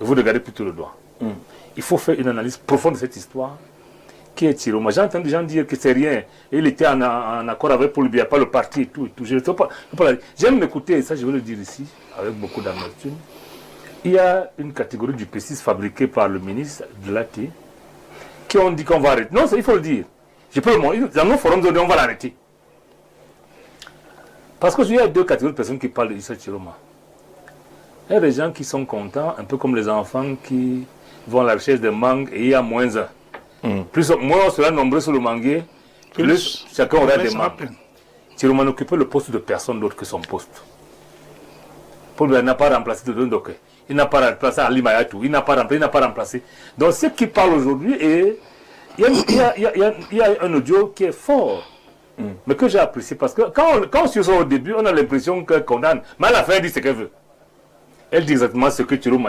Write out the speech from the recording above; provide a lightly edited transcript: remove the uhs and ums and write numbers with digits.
vous regardez plutôt le doigt. Il faut faire une analyse profonde de cette histoire. Qui est Chiroma? J'ai entendu des gens dire que c'est rien. Il était en accord avec Paul Biya, pas le parti et tout. Et tout. J'aime m'écouter, et ça je veux le dire ici, avec beaucoup d'amertume. Il y a une catégorie du P6 fabriquée par le ministre de l'AT qui ont dit qu'on va arrêter. Non, il faut le dire. Je peux le montrer. Dans nos forums, on va l'arrêter. Parce qu'il y a deux catégories de personnes qui parlent d'Issa Chiroma. Il y a des gens qui sont contents, un peu comme les enfants qui vont à la recherche de mangue et il y a moins un. Moins on sera nombreux sur le manguier, plus chacun aura des mangues. Chiroma n'occupait le poste de personne d'autre que son poste. Paul Biya n'a pas remplacé de Dondoke. Il n'a pas remplacé Ali Mayatou. Il n'a pas remplacé. Donc ce qui parle aujourd'hui, il y a un audio qui est fort. Mais que j'ai apprécié parce que quand on se sort au début, on a l'impression qu'elle condamne. Mais à la fin, elle dit ce qu'elle veut. Elle dit exactement ce que Chiroma